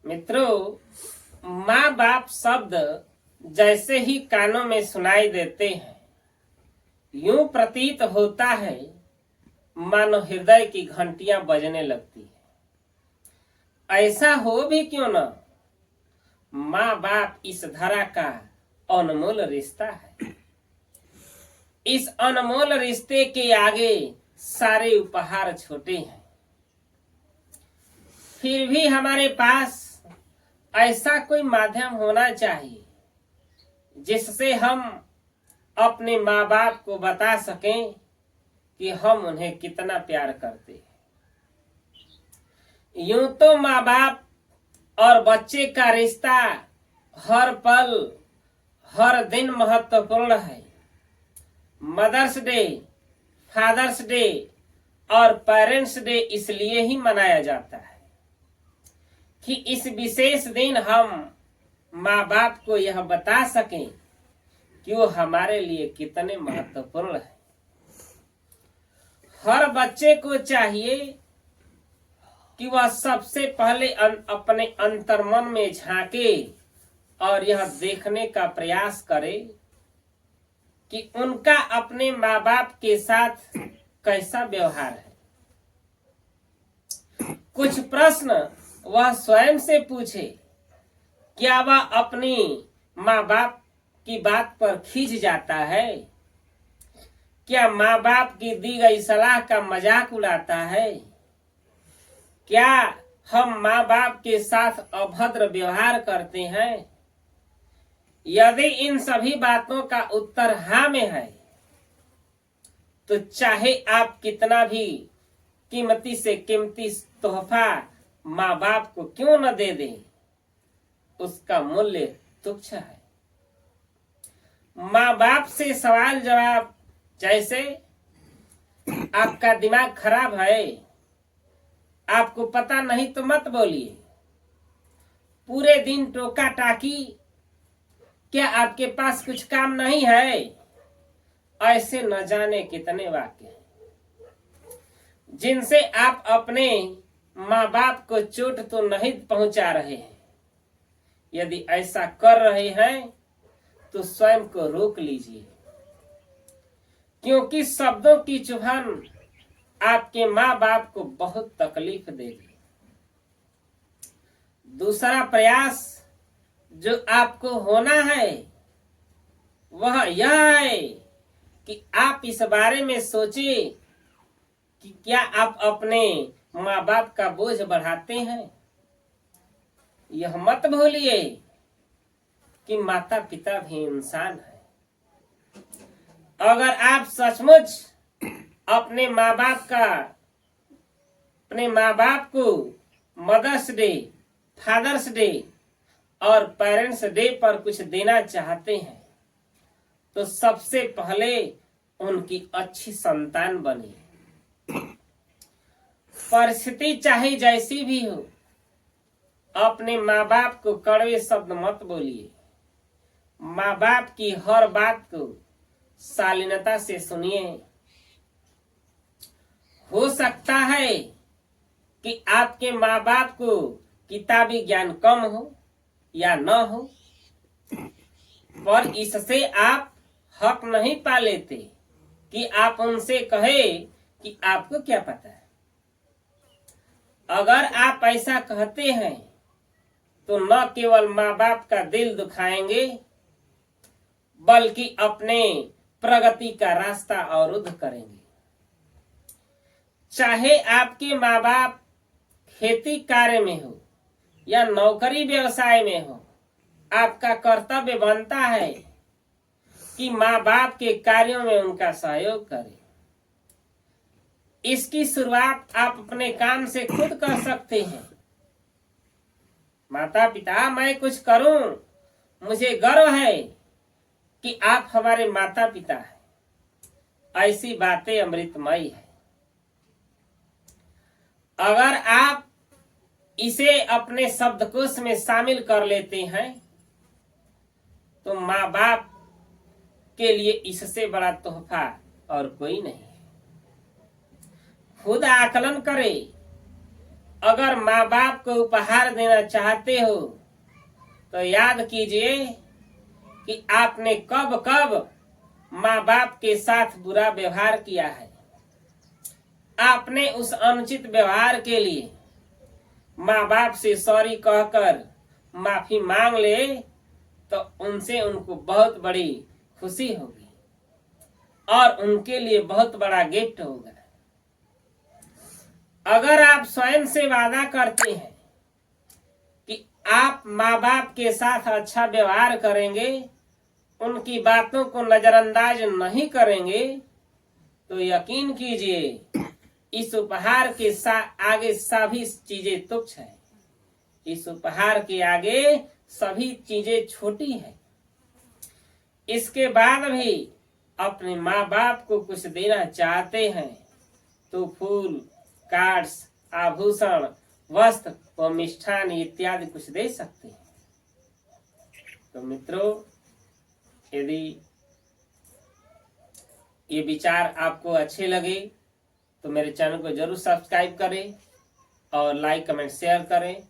मित्रों, माँ बाप शब्द जैसे ही कानों में सुनाई देते हैं, यूं प्रतीत होता है मानो हृदय की घंटियां बजने लगती है। ऐसा हो भी क्यों न, माँ बाप इस धरा का अनमोल रिश्ता है। इस अनमोल रिश्ते के आगे सारे उपहार छोटे हैं। फिर भी हमारे पास ऐसा कोई माध्यम होना चाहिए जिससे हम अपने माँ बाप को बता सकें कि हम उन्हें कितना प्यार करते हैं। यूं तो माँ बाप और बच्चे का रिश्ता हर पल हर दिन महत्वपूर्ण है। मदर्स डे, फादर्स डे और पेरेंट्स डे इसलिए ही मनाया जाता है कि इस विशेष दिन हम माँ बाप को यह बता सकें कि वो हमारे लिए कितने महत्वपूर्ण है। हर बच्चे को चाहिए कि वह सबसे पहले अपने अंतर्मन में झांके और यह देखने का प्रयास करे कि उनका अपने माँ बाप के साथ कैसा व्यवहार है। कुछ प्रश्न वह स्वयं से पूछे। क्या वह अपनी माँ बाप की बात पर खींच जाता है? क्या माँ बाप की दी गई सलाह का मजाक उड़ाता है? क्या हम माँ बाप के साथ अभद्र व्यवहार करते हैं? यदि इन सभी बातों का उत्तर हाँ में है, तो चाहे आप कितना भी कीमती से कीमती तोहफा माँ बाप को क्यों न दे दें, उसका मूल्य तुच्छ है। माँ बाप से सवाल जवाब जैसे आपका दिमाग खराब है, आपको पता नहीं तो मत बोलिए, पूरे दिन टोका टाकी, क्या आपके पास कुछ काम नहीं है, ऐसे न जाने कितने वाक्य हैं जिनसे आप अपने माँ बाप को चोट तो नहीं पहुंचा रहे हैं। यदि ऐसा कर रहे हैं तो स्वयं को रोक लीजिए, क्योंकि शब्दों की चुभन आपके माँ बाप को बहुत तकलीफ देगी। दूसरा प्रयास जो आपको होना है वह यह है कि आप इस बारे में सोचें कि क्या आप अपने माँ बाप का बोझ बढ़ाते हैं। यह मत भूलिए कि माता पिता भी इंसान है। अगर आप सचमुच अपने माँ बाप को मदर्स डे, फादर्स डे और पेरेंट्स डे पर कुछ देना चाहते हैं, तो सबसे पहले उनकी अच्छी संतान बनिए। परिस्थिति चाहे जैसी भी हो, अपने माँ बाप को कड़वे शब्द मत बोलिए। माँ बाप की हर बात को शालीनता से सुनिए। हो सकता है कि आपके माँ बाप को किताबी ज्ञान कम हो या न हो, पर इससे आप हक नहीं पा लेते कि आप उनसे कहे कि आपको क्या पता है। अगर आप ऐसा कहते हैं तो न केवल माँ बाप का दिल दुखाएंगे, बल्कि अपने प्रगति का रास्ता अवरुद्ध करेंगे। चाहे आपके माँ बाप खेती कार्य में हो या नौकरी व्यवसाय में हो, आपका कर्तव्य बनता है कि माँ बाप के कार्यों में उनका सहयोग करें। इसकी शुरुआत आप अपने काम से खुद कर सकते हैं। माता पिता, मैं कुछ करूं, मुझे गर्व है कि आप हमारे माता पिता हैं। ऐसी बातें अमृतमयी है। अगर आप इसे अपने शब्दकोश में शामिल कर लेते हैं तो माँ बाप के लिए इससे बड़ा तोहफा और कोई नहीं है। खुद आकलन करें अगर माँ बाप को उपहार देना चाहते हो तो याद कीजिए कि आपने कब कब माँ बाप के साथ बुरा व्यवहार किया है। आपने उस अनुचित व्यवहार के लिए माँ बाप से सॉरी कहकर माफी मांग ले तो उनसे उनको बहुत बड़ी खुशी होगी और उनके लिए बहुत बड़ा गिफ्ट होगा। अगर आप स्वयं से वादा करते हैं कि आप माँ बाप के साथ अच्छा व्यवहार करेंगे, उनकी बातों को नजरअंदाज नहीं करेंगे, तो यकीन कीजिए इस उपहार के आगे सभी चीजें तुच्छ है। इस उपहार के आगे सभी चीजें छोटी है। इसके बाद भी अपने माँ बाप को कुछ देना चाहते हैं तो फूल, कार्ड्स, आभूषण, वस्त्र व मिष्ठान इत्यादि कुछ दे सकते हैं। तो मित्रों, यदि ये विचार आपको अच्छे लगे तो मेरे चैनल को जरूर सब्सक्राइब करें और लाइक, कमेंट, शेयर करें।